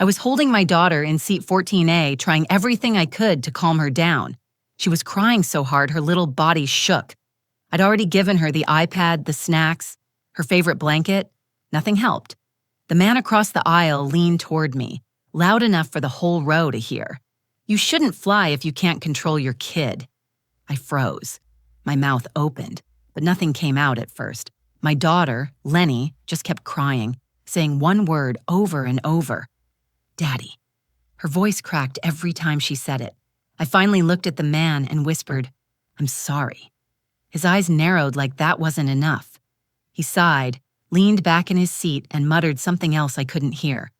I was holding my daughter in seat 14A, trying everything I could to calm her down. She was crying so hard her little body shook. I'd already given her the iPad, the snacks, her favorite blanket. Nothing helped. The man across the aisle leaned toward me, loud enough for the whole row to hear. "You shouldn't fly if you can't control your kid." I froze. My mouth opened, but nothing came out at first. My daughter, Lenny, just kept crying, saying one word over and over. "Daddy." Her voice cracked every time she said it. I finally looked at the man and whispered, "I'm sorry." His eyes narrowed like that wasn't enough. He sighed, leaned back in his seat, and muttered something else I couldn't hear.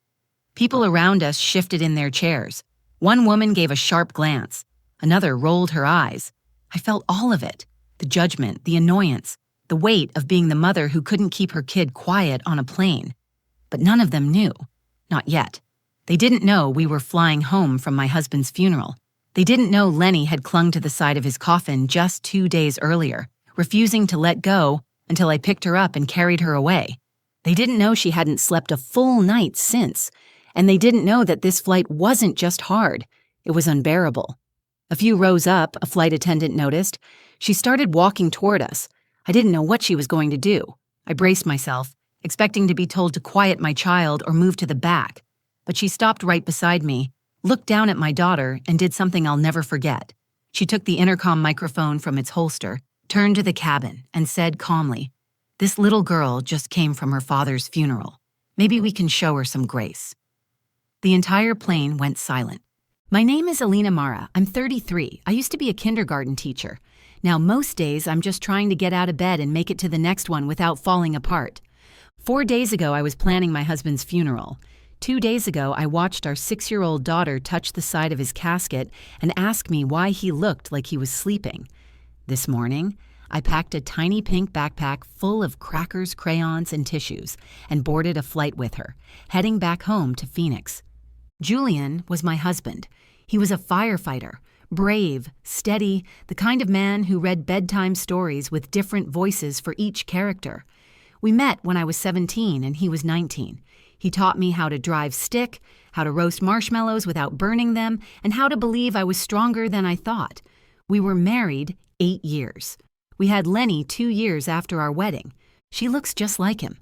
People around us shifted in their chairs. One woman gave a sharp glance. Another rolled her eyes. I felt all of it, the judgment, the annoyance, the weight of being the mother who couldn't keep her kid quiet on a plane. But none of them knew. Not yet. They didn't know we were flying home from my husband's funeral. They didn't know Lenny had clung to the side of his coffin just 2 days earlier, refusing to let go until I picked her up and carried her away. They didn't know she hadn't slept a full night since, and they didn't know that this flight wasn't just hard, it was unbearable. A few rows up, a flight attendant noticed. She started walking toward us. I didn't know what she was going to do. I braced myself, expecting to be told to quiet my child or move to the back. But she stopped right beside me, looked down at my daughter, and did something I'll never forget. She took the intercom microphone from its holster, turned to the cabin, and said calmly, "This little girl just came from her father's funeral. Maybe we can show her some grace." The entire plane went silent. "My name is Alina Mara. I'm 33. I used to be a kindergarten teacher. Now most days I'm just trying to get out of bed and make it to the next one without falling apart. 4 days ago I was planning my husband's funeral. 2 days ago I watched our 6-year-old daughter touch the side of his casket and ask me why he looked like he was sleeping. This morning, I packed a tiny pink backpack full of crackers, crayons, and tissues and boarded a flight with her, heading back home to Phoenix. Julian was my husband. He was a firefighter, brave, steady, the kind of man who read bedtime stories with different voices for each character. We met when I was 17 and he was 19. He taught me how to drive stick, how to roast marshmallows without burning them, and how to believe I was stronger than I thought. We were married 8 years. We had Lenny 2 years after our wedding. She looks just like him.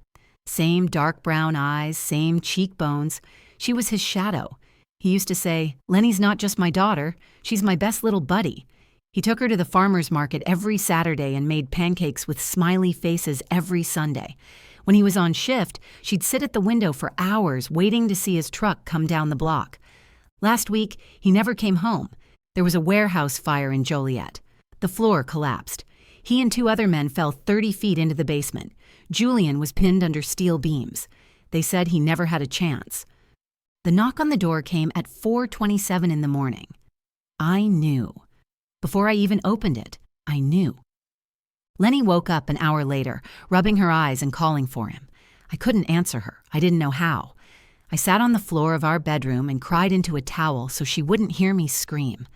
Same dark brown eyes, same cheekbones. She was his shadow. He used to say, "Lenny's not just my daughter, she's my best little buddy." He took her to the farmer's market every Saturday and made pancakes with smiley faces every Sunday. When he was on shift, she'd sit at the window for hours waiting to see his truck come down the block. Last week, he never came home. There was a warehouse fire in Joliet. The floor collapsed. He and 2 other men fell 30 feet into the basement. Julian was pinned under steel beams. They said he never had a chance. The knock on the door came at 4:27 in the morning. I knew. Before I even opened it, I knew. Lenny woke up an hour later, rubbing her eyes and calling for him. I couldn't answer her. I didn't know how. I sat on the floor of our bedroom and cried into a towel so she wouldn't hear me scream.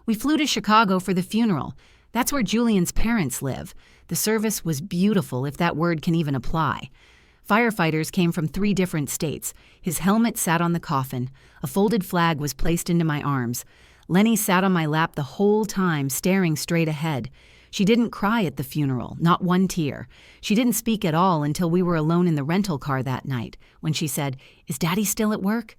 We flew to Chicago for the funeral. That's where Julian's parents live. The service was beautiful, if that word can even apply. Firefighters came from 3 different states. His helmet sat on the coffin. A folded flag was placed into my arms. Lenny sat on my lap the whole time, staring straight ahead. She didn't cry at the funeral, not one tear. She didn't speak at all until we were alone in the rental car that night, when she said, "Is Daddy still at work?"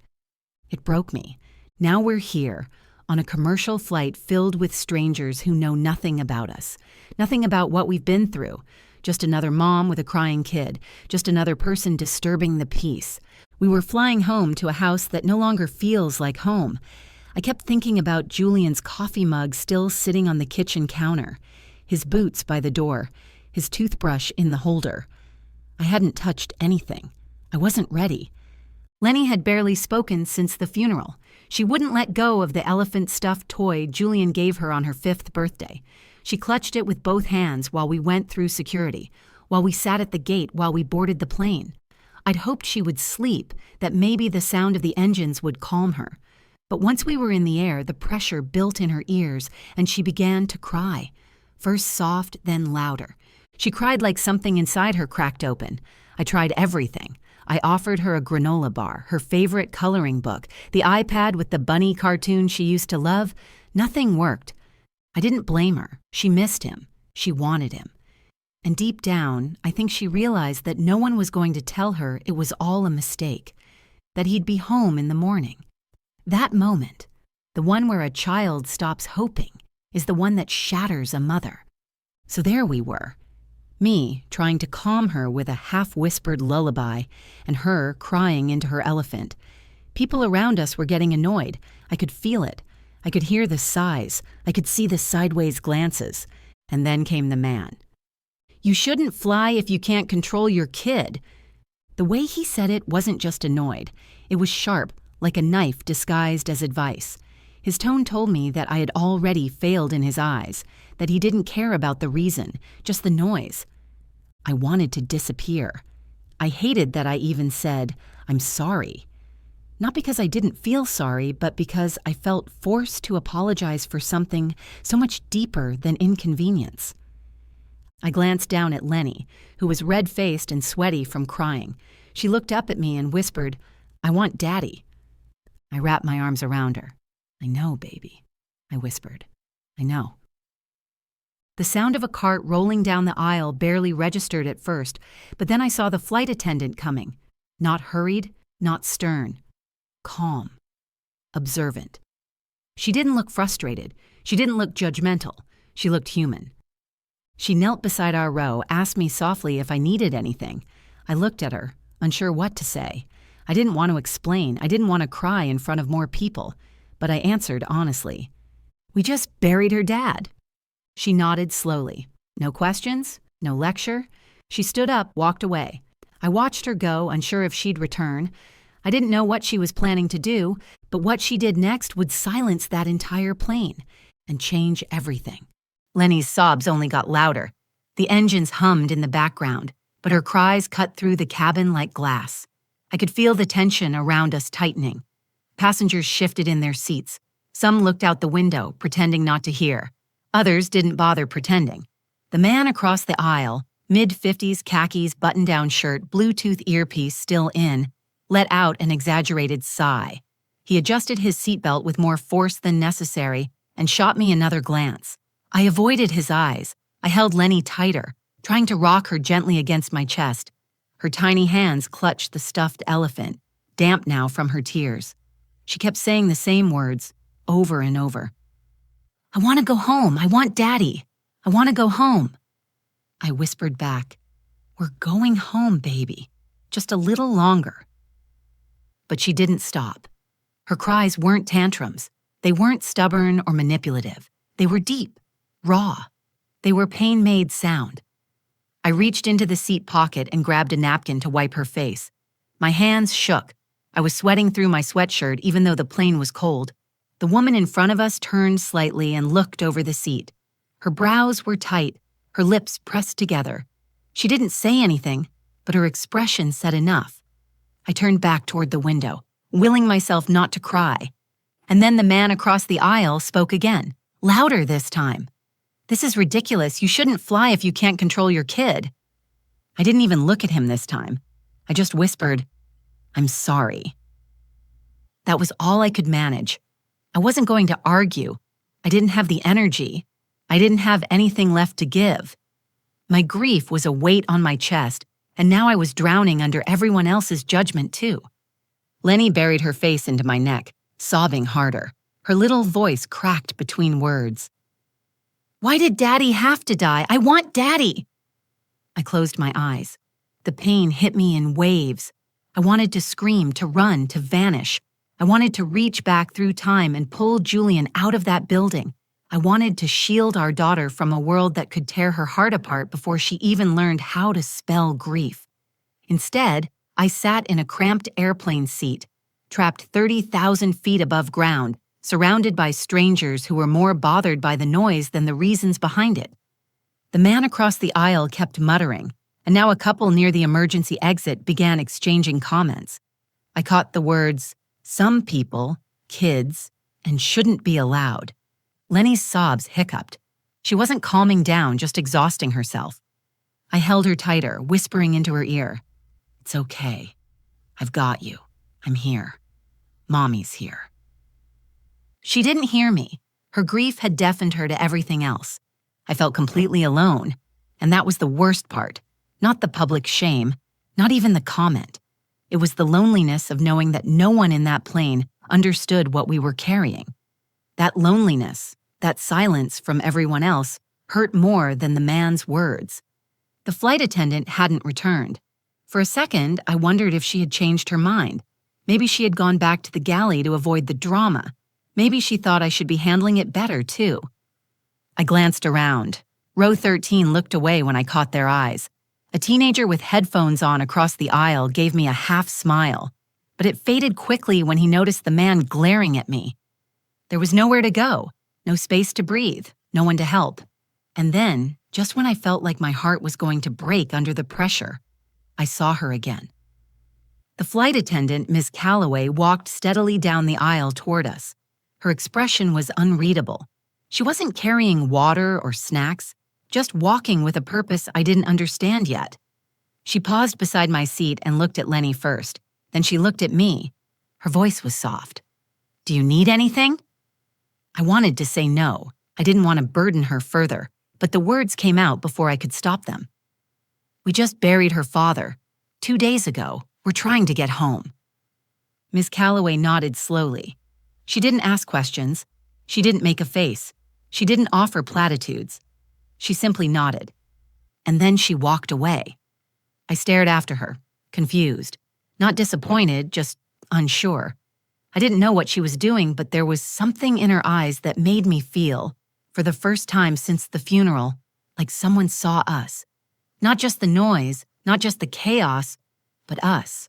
It broke me. Now we're here, on a commercial flight filled with strangers who know nothing about us, nothing about what we've been through. Just another mom with a crying kid, just another person disturbing the peace. We were flying home to a house that no longer feels like home. I kept thinking about Julian's coffee mug still sitting on the kitchen counter, his boots by the door, his toothbrush in the holder. I hadn't touched anything. I wasn't ready. Lenny had barely spoken since the funeral. She wouldn't let go of the elephant stuffed toy Julian gave her on her 5th birthday. She clutched it with both hands while we went through security, while we sat at the gate, while we boarded the plane. I'd hoped she would sleep, that maybe the sound of the engines would calm her. But once we were in the air, the pressure built in her ears, and she began to cry. First soft, then louder. She cried like something inside her cracked open. I tried everything. I offered her a granola bar, her favorite coloring book, the iPad with the bunny cartoon she used to love. Nothing worked. I didn't blame her. She missed him. She wanted him. And deep down, I think she realized that no one was going to tell her it was all a mistake, that he'd be home in the morning. That moment, the one where a child stops hoping, is the one that shatters a mother. So there we were, me trying to calm her with a half-whispered lullaby, and her crying into her elephant. People around us were getting annoyed. I could feel it. I could hear the sighs. I could see the sideways glances. And then came the man. "You shouldn't fly if you can't control your kid." The way he said it wasn't just annoyed. It was sharp, like a knife disguised as advice. His tone told me that I had already failed in his eyes, that he didn't care about the reason, just the noise. I wanted to disappear. I hated that I even said, "I'm sorry." Not because I didn't feel sorry, but because I felt forced to apologize for something so much deeper than inconvenience. I glanced down at Lenny, who was red-faced and sweaty from crying. She looked up at me and whispered, "I want Daddy." I wrapped my arms around her. "I know, baby," I whispered. "I know." The sound of a cart rolling down the aisle barely registered at first, but then I saw the flight attendant coming. Not hurried, not stern. Calm. Observant. She didn't look frustrated. She didn't look judgmental. She looked human. She knelt beside our row, asked me softly if I needed anything. I looked at her, unsure what to say. I didn't want to explain. I didn't want to cry in front of more people. But I answered honestly. "We just buried her dad." She nodded slowly. No questions, no lecture. She stood up, walked away. I watched her go, unsure if she'd return. I didn't know what she was planning to do, but what she did next would silence that entire plane and change everything. Lenny's sobs only got louder. The engines hummed in the background, but her cries cut through the cabin like glass. I could feel the tension around us tightening. Passengers shifted in their seats. Some looked out the window, pretending not to hear. Others didn't bother pretending. The man across the aisle, mid-50s khakis button-down shirt, Bluetooth earpiece still in, let out an exaggerated sigh. He adjusted his seatbelt with more force than necessary and shot me another glance. I avoided his eyes. I held Lenny tighter, trying to rock her gently against my chest. Her tiny hands clutched the stuffed elephant, damp now from her tears. She kept saying the same words, over and over. "I want to go home. I want Daddy. I want to go home." I whispered back, "We're going home, baby. Just a little longer." But she didn't stop. Her cries weren't tantrums. They weren't stubborn or manipulative. They were deep, raw. They were pain-made sound. I reached into the seat pocket and grabbed a napkin to wipe her face. My hands shook. I was sweating through my sweatshirt even though the plane was cold. The woman in front of us turned slightly and looked over the seat. Her brows were tight, her lips pressed together. She didn't say anything, but her expression said enough. I turned back toward the window, willing myself not to cry. And then the man across the aisle spoke again, louder this time. "This is ridiculous. You shouldn't fly if you can't control your kid." I didn't even look at him this time. I just whispered, "I'm sorry." That was all I could manage. I wasn't going to argue. I didn't have the energy. I didn't have anything left to give. My grief was a weight on my chest, and now I was drowning under everyone else's judgment too. Lenny buried her face into my neck, sobbing harder. Her little voice cracked between words. "Why did Daddy have to die? I want Daddy!" I closed my eyes. The pain hit me in waves. I wanted to scream, to run, to vanish. I wanted to reach back through time and pull Julian out of that building. I wanted to shield our daughter from a world that could tear her heart apart before she even learned how to spell grief. Instead, I sat in a cramped airplane seat, trapped 30,000 feet above ground, surrounded by strangers who were more bothered by the noise than the reasons behind it. The man across the aisle kept muttering, and now a couple near the emergency exit began exchanging comments. I caught the words, "some people, kids, and shouldn't be allowed." Lenny's sobs hiccuped. She wasn't calming down, just exhausting herself. I held her tighter, whispering into her ear, "It's okay. I've got you. I'm here. Mommy's here. She didn't hear me. Her grief had deafened her to everything else. I felt completely alone, and that was the worst part. Not the public shame, not even the comment. It was the loneliness of knowing that no one in that plane understood what we were carrying. That loneliness, that silence from everyone else, hurt more than the man's words. The flight attendant hadn't returned. For a second, I wondered if she had changed her mind. Maybe she had gone back to the galley to avoid the drama. Maybe she thought I should be handling it better, too. I glanced around. Row 13 looked away when I caught their eyes. A teenager with headphones on across the aisle gave me a half smile, but it faded quickly when he noticed the man glaring at me. There was nowhere to go, no space to breathe, no one to help. And then, just when I felt like my heart was going to break under the pressure, I saw her again. The flight attendant, Miss Calloway, walked steadily down the aisle toward us. Her expression was unreadable. She wasn't carrying water or snacks, just walking with a purpose I didn't understand yet. She paused beside my seat and looked at Lenny first. Then she looked at me. Her voice was soft. "Do you need anything?" I wanted to say no. I didn't want to burden her further, but the words came out before I could stop them. "We just buried her father. 2 days ago. We're trying to get home." Miss Calloway nodded slowly. She didn't ask questions. She didn't make a face. She didn't offer platitudes. She simply nodded. And then she walked away. I stared after her, confused. Not disappointed, just unsure. I didn't know what she was doing, but there was something in her eyes that made me feel, for the first time since the funeral, like someone saw us. Not just the noise, not just the chaos, but us.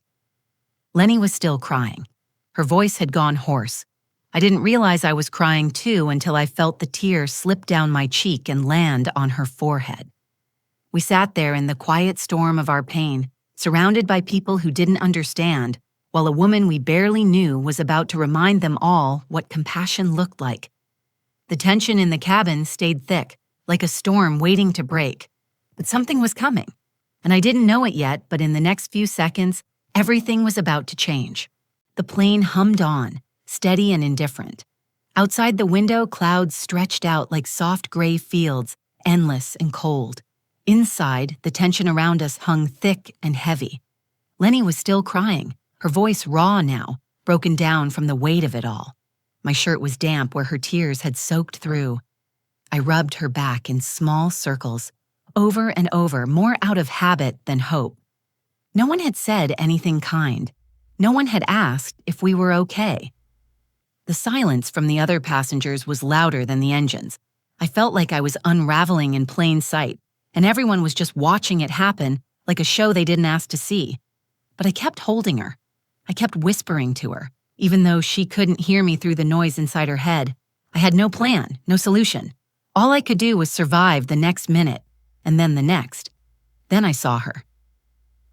Lenny was still crying. Her voice had gone hoarse. I didn't realize I was crying too until I felt the tear slip down my cheek and land on her forehead. We sat there in the quiet storm of our pain, surrounded by people who didn't understand, while a woman we barely knew was about to remind them all what compassion looked like. The tension in the cabin stayed thick, like a storm waiting to break. But something was coming, and I didn't know it yet, but in the next few seconds, everything was about to change. The plane hummed on, steady and indifferent. Outside the window, clouds stretched out like soft gray fields, endless and cold. Inside, the tension around us hung thick and heavy. Lenny was still crying, her voice raw now, broken down from the weight of it all. My shirt was damp where her tears had soaked through. I rubbed her back in small circles, over and over, more out of habit than hope. No one had said anything kind. No one had asked if we were okay. The silence from the other passengers was louder than the engines. I felt like I was unraveling in plain sight, and everyone was just watching it happen like a show they didn't ask to see. But I kept holding her. I kept whispering to her, even though she couldn't hear me through the noise inside her head. I had no plan, no solution. All I could do was survive the next minute, and then the next. Then I saw her.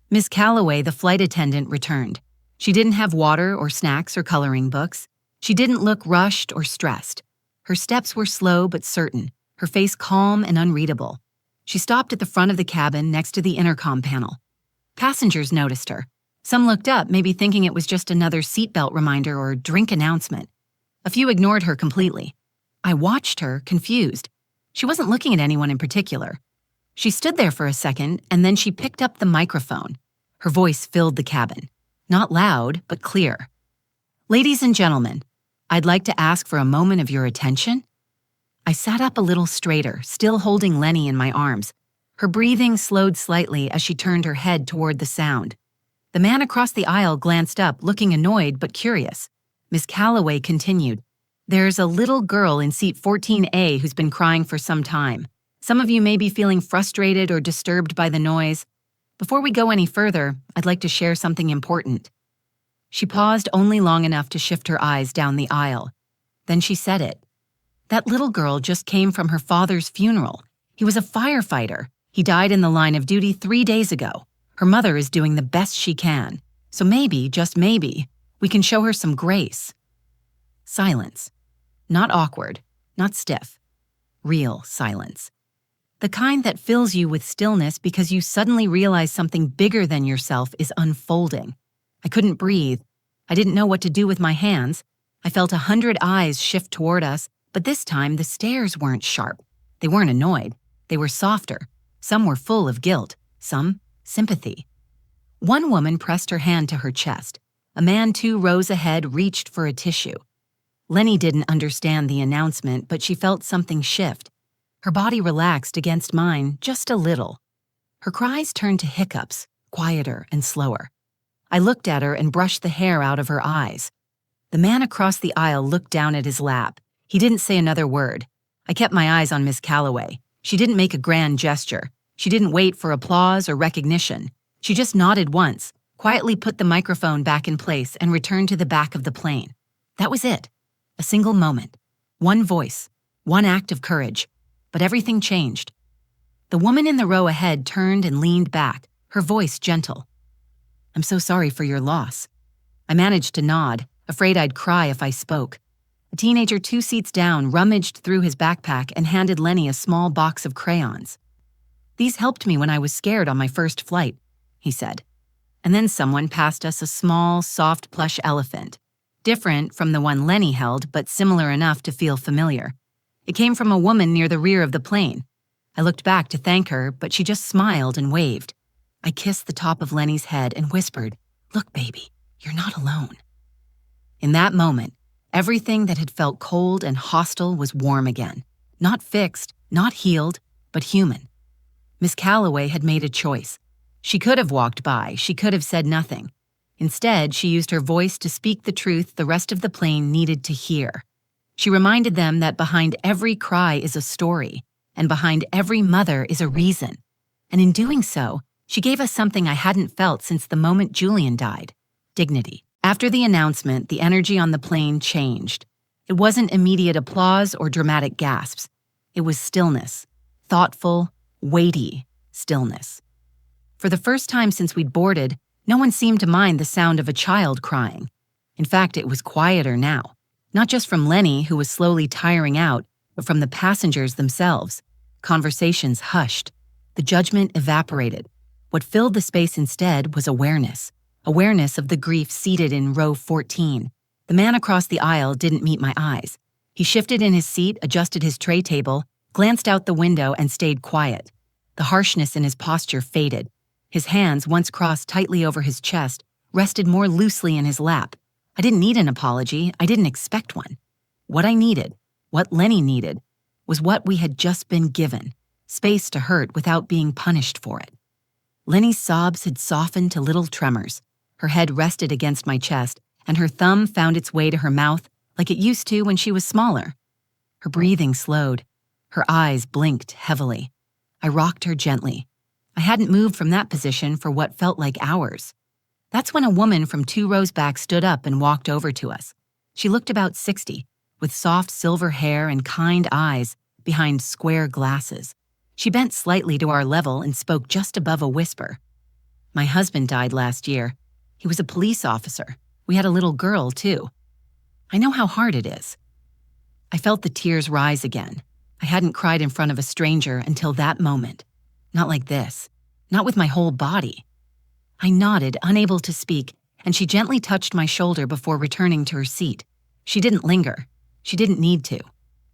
Miss Calloway, the flight attendant, returned. She didn't have water or snacks or coloring books. She didn't look rushed or stressed. Her steps were slow but certain, her face calm and unreadable. She stopped at the front of the cabin next to the intercom panel. Passengers noticed her. Some looked up, maybe thinking it was just another seatbelt reminder or drink announcement. A few ignored her completely. I watched her, confused. She wasn't looking at anyone in particular. She stood there for a second, and then she picked up the microphone. Her voice filled the cabin. Not loud, but clear. "Ladies and gentlemen, I'd like to ask for a moment of your attention." I sat up a little straighter, still holding Lenny in my arms. Her breathing slowed slightly as she turned her head toward the sound. The man across the aisle glanced up, looking annoyed but curious. Miss Calloway continued, "There's a little girl in seat 14A who's been crying for some time. Some of you may be feeling frustrated or disturbed by the noise. Before we go any further, I'd like to share something important." She paused only long enough to shift her eyes down the aisle. Then she said it. "That little girl just came from her father's funeral. He was a firefighter. He died in the line of duty 3 days ago. Her mother is doing the best she can. So maybe, just maybe, we can show her some grace." Silence. Not awkward, not stiff. Real silence. The kind that fills you with stillness because you suddenly realize something bigger than yourself is unfolding. I couldn't breathe. I didn't know what to do with my hands. I felt 100 eyes shift toward us, but this time the stares weren't sharp. They weren't annoyed. They were softer. Some were full of guilt, some sympathy. One woman pressed her hand to her chest. A man 2 rows ahead reached for a tissue. Lenny didn't understand the announcement, but she felt something shift. Her body relaxed against mine just a little. Her cries turned to hiccups, quieter and slower. I looked at her and brushed the hair out of her eyes. The man across the aisle looked down at his lap. He didn't say another word. I kept my eyes on Miss Calloway. She didn't make a grand gesture. She didn't wait for applause or recognition. She just nodded once, quietly put the microphone back in place, and returned to the back of the plane. That was it. A single moment. One voice. One act of courage. But everything changed. The woman in the row ahead turned and leaned back, her voice gentle. "I'm so sorry for your loss." I managed to nod, afraid I'd cry if I spoke. A teenager 2 seats down rummaged through his backpack and handed Lenny a small box of crayons. "These helped me when I was scared on my first flight," he said. And then someone passed us a small, soft plush elephant, different from the one Lenny held, but similar enough to feel familiar. It came from a woman near the rear of the plane. I looked back to thank her, but she just smiled and waved. I kissed the top of Lenny's head and whispered, "Look, baby, you're not alone." In that moment, everything that had felt cold and hostile was warm again. Not fixed, not healed, but human. Miss Calloway had made a choice. She could have walked by, she could have said nothing. Instead, she used her voice to speak the truth the rest of the plane needed to hear. She reminded them that behind every cry is a story, and behind every mother is a reason. And in doing so, she gave us something I hadn't felt since the moment Julian died: dignity. After the announcement, the energy on the plane changed. It wasn't immediate applause or dramatic gasps. It was stillness, thoughtful, weighty stillness. For the first time since we'd boarded, no one seemed to mind the sound of a child crying. In fact, it was quieter now, not just from Lenny, who was slowly tiring out, but from the passengers themselves. Conversations hushed. The judgment evaporated. What filled the space instead was awareness. Awareness of the grief seated in row 14. The man across the aisle didn't meet my eyes. He shifted in his seat, adjusted his tray table, glanced out the window, and stayed quiet. The harshness in his posture faded. His hands, once crossed tightly over his chest, rested more loosely in his lap. I didn't need an apology. I didn't expect one. What I needed, what Lenny needed, was what we had just been given: space to hurt without being punished for it. Lenny's sobs had softened to little tremors. Her head rested against my chest, and her thumb found its way to her mouth like it used to when she was smaller. Her breathing slowed. Her eyes blinked heavily. I rocked her gently. I hadn't moved from that position for what felt like hours. That's when a woman from 2 rows back stood up and walked over to us. She looked about 60, with soft silver hair and kind eyes behind square glasses. She bent slightly to our level and spoke just above a whisper. "My husband died last year. He was a police officer. We had a little girl, too. I know how hard it is." I felt the tears rise again. I hadn't cried in front of a stranger until that moment. Not like this. Not with my whole body. I nodded, unable to speak, and she gently touched my shoulder before returning to her seat. She didn't linger. She didn't need to.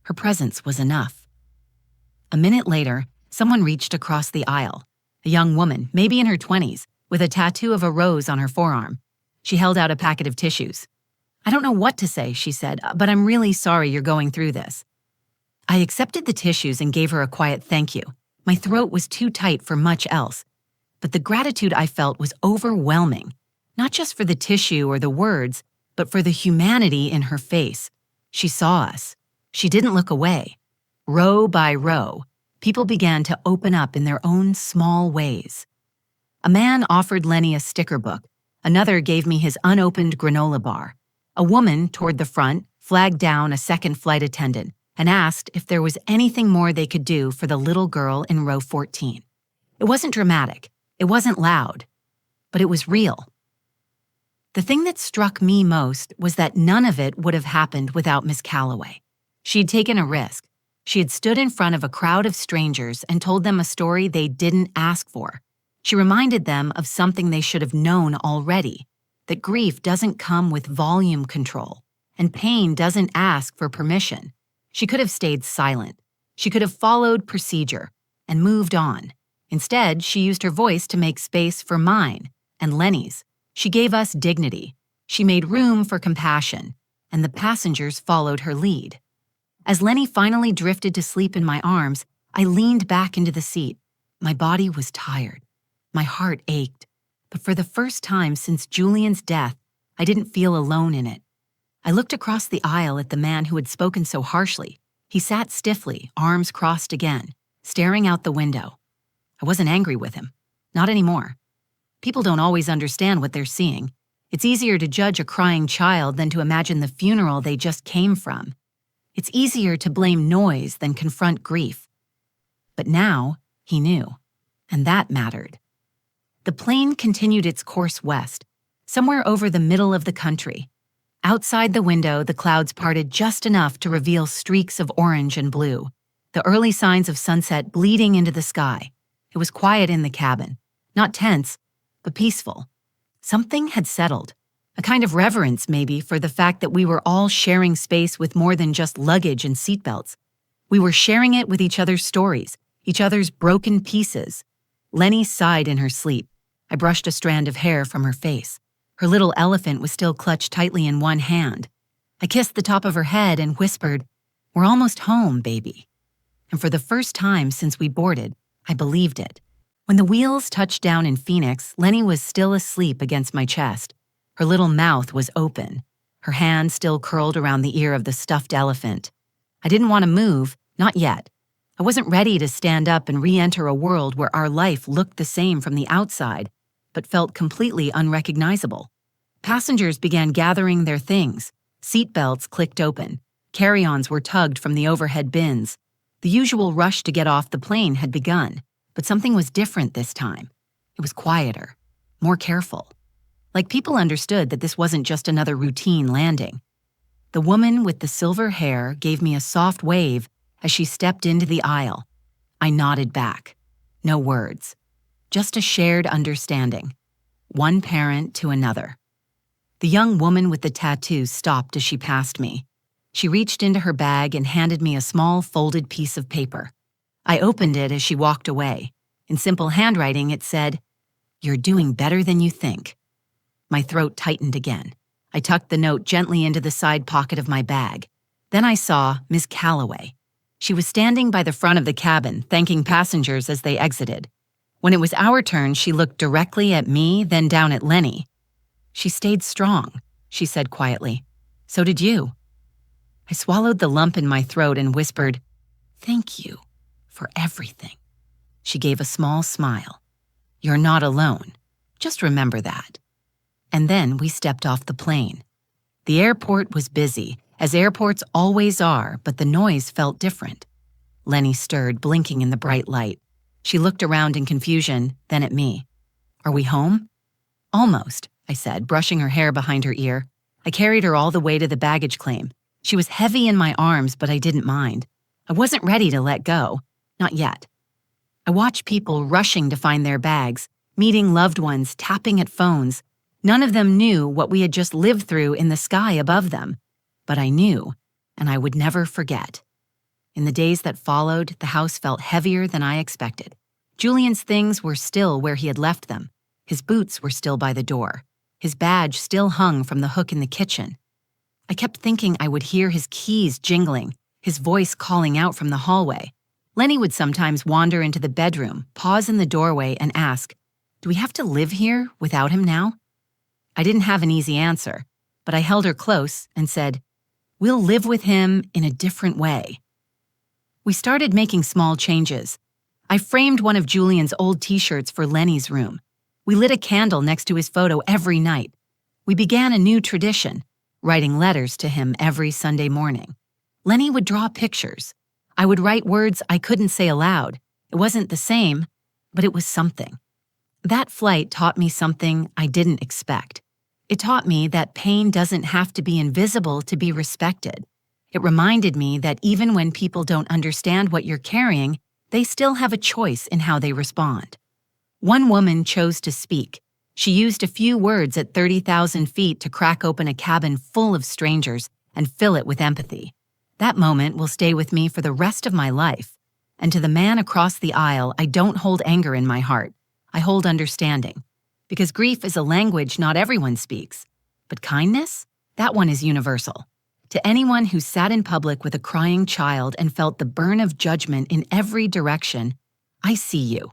Her presence was enough. A minute later, someone reached across the aisle. A young woman, maybe in her 20s, with a tattoo of a rose on her forearm. She held out a packet of tissues. "I don't know what to say," she said, "but I'm really sorry you're going through this." I accepted the tissues and gave her a quiet thank you. My throat was too tight for much else. But the gratitude I felt was overwhelming, not just for the tissue or the words, but for the humanity in her face. She saw us. She didn't look away. Row by row, people began to open up in their own small ways. A man offered Lenny a sticker book. Another gave me his unopened granola bar. A woman, toward the front, flagged down a second flight attendant and asked if there was anything more they could do for the little girl in row 14. It wasn't dramatic. It wasn't loud. But it was real. The thing that struck me most was that none of it would have happened without Miss Calloway. She had taken a risk. She had stood in front of a crowd of strangers and told them a story they didn't ask for. She reminded them of something they should have known already, that grief doesn't come with volume control, and pain doesn't ask for permission. She could have stayed silent. She could have followed procedure and moved on. Instead, she used her voice to make space for mine and Lenny's. She gave us dignity. She made room for compassion, and the passengers followed her lead. As Lenny finally drifted to sleep in my arms, I leaned back into the seat. My body was tired. My heart ached. But for the first time since Julian's death, I didn't feel alone in it. I looked across the aisle at the man who had spoken so harshly. He sat stiffly, arms crossed again, staring out the window. I wasn't angry with him. Not anymore. People don't always understand what they're seeing. It's easier to judge a crying child than to imagine the funeral they just came from. It's easier to blame noise than confront grief. But now, he knew, and that mattered. The plane continued its course west, somewhere over the middle of the country. Outside the window, the clouds parted just enough to reveal streaks of orange and blue, the early signs of sunset bleeding into the sky. It was quiet in the cabin, not tense, but peaceful. Something had settled, a kind of reverence maybe for the fact that we were all sharing space with more than just luggage and seatbelts. We were sharing it with each other's stories, each other's broken pieces. Lenny sighed in her sleep. I brushed a strand of hair from her face. Her little elephant was still clutched tightly in one hand. I kissed the top of her head and whispered, "We're almost home, baby." And for the first time since we boarded, I believed it. When the wheels touched down in Phoenix, Lenny was still asleep against my chest. Her little mouth was open, her hand still curled around the ear of the stuffed elephant. I didn't want to move, not yet. I wasn't ready to stand up and re-enter a world where our life looked the same from the outside, but felt completely unrecognizable. Passengers began gathering their things. Seatbelts clicked open. Carry-ons were tugged from the overhead bins. The usual rush to get off the plane had begun, but something was different this time. It was quieter, more careful. Like people understood that this wasn't just another routine landing. The woman with the silver hair gave me a soft wave as she stepped into the aisle. I nodded back. No words. Just a shared understanding. One parent to another. The young woman with the tattoo stopped as she passed me. She reached into her bag and handed me a small folded piece of paper. I opened it as she walked away. In simple handwriting, it said, "You're doing better than you think." My throat tightened again. I tucked the note gently into the side pocket of my bag. Then I saw Miss Calloway. She was standing by the front of the cabin, thanking passengers as they exited. When it was our turn, she looked directly at me, then down at Lenny. "She stayed strong," she said quietly. "So did you." I swallowed the lump in my throat and whispered, "Thank you for everything." She gave a small smile. "You're not alone. Just remember that." And then we stepped off the plane. The airport was busy, as airports always are, but the noise felt different. Lenny stirred, blinking in the bright light. She looked around in confusion, then at me. "Are we home?" "Almost," I said, brushing her hair behind her ear. I carried her all the way to the baggage claim. She was heavy in my arms, but I didn't mind. I wasn't ready to let go. Not yet. I watched people rushing to find their bags, meeting loved ones, tapping at phones. None of them knew what we had just lived through in the sky above them. But I knew, and I would never forget. In the days that followed, the house felt heavier than I expected. Julian's things were still where he had left them. His boots were still by the door. His badge still hung from the hook in the kitchen. I kept thinking I would hear his keys jingling, his voice calling out from the hallway. Lenny would sometimes wander into the bedroom, pause in the doorway, and ask, "Do we have to live here without him now?" I didn't have an easy answer, but I held her close and said, "We'll live with him in a different way." We started making small changes. I framed one of Julian's old t-shirts for Lenny's room. We lit a candle next to his photo every night. We began a new tradition, writing letters to him every Sunday morning. Lenny would draw pictures. I would write words I couldn't say aloud. It wasn't the same, but it was something. That flight taught me something I didn't expect. It taught me that pain doesn't have to be invisible to be respected. It reminded me that even when people don't understand what you're carrying, they still have a choice in how they respond. One woman chose to speak, She used a few words at 30,000 feet to crack open a cabin full of strangers and fill it with empathy. That moment will stay with me for the rest of my life. And to the man across the aisle, I don't hold anger in my heart. I hold understanding. Because grief is a language not everyone speaks. But kindness? That one is universal. To anyone who sat in public with a crying child and felt the burn of judgment in every direction, I see you.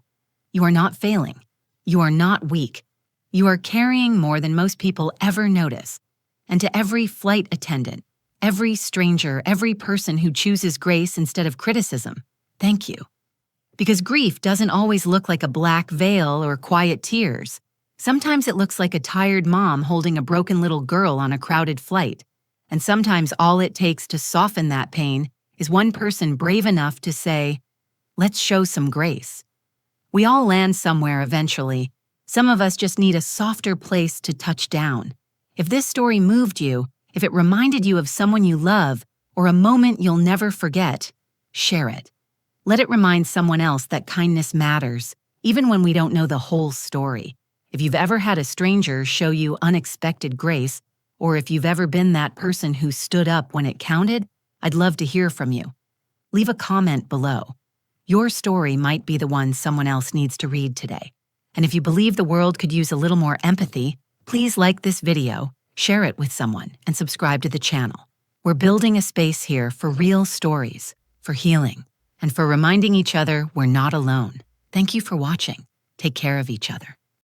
You are not failing. You are not weak. You are carrying more than most people ever notice. And to every flight attendant, every stranger, every person who chooses grace instead of criticism, thank you. Because grief doesn't always look like a black veil or quiet tears. Sometimes it looks like a tired mom holding a broken little girl on a crowded flight. And sometimes all it takes to soften that pain is one person brave enough to say, let's show some grace. We all land somewhere eventually. Some of us just need a softer place to touch down. If this story moved you, if it reminded you of someone you love, or a moment you'll never forget, share it. Let it remind someone else that kindness matters, even when we don't know the whole story. If you've ever had a stranger show you unexpected grace, or if you've ever been that person who stood up when it counted, I'd love to hear from you. Leave a comment below. Your story might be the one someone else needs to read today. And if you believe the world could use a little more empathy, please like this video, share it with someone, and subscribe to the channel. We're building a space here for real stories, for healing, and for reminding each other we're not alone. Thank you for watching. Take care of each other.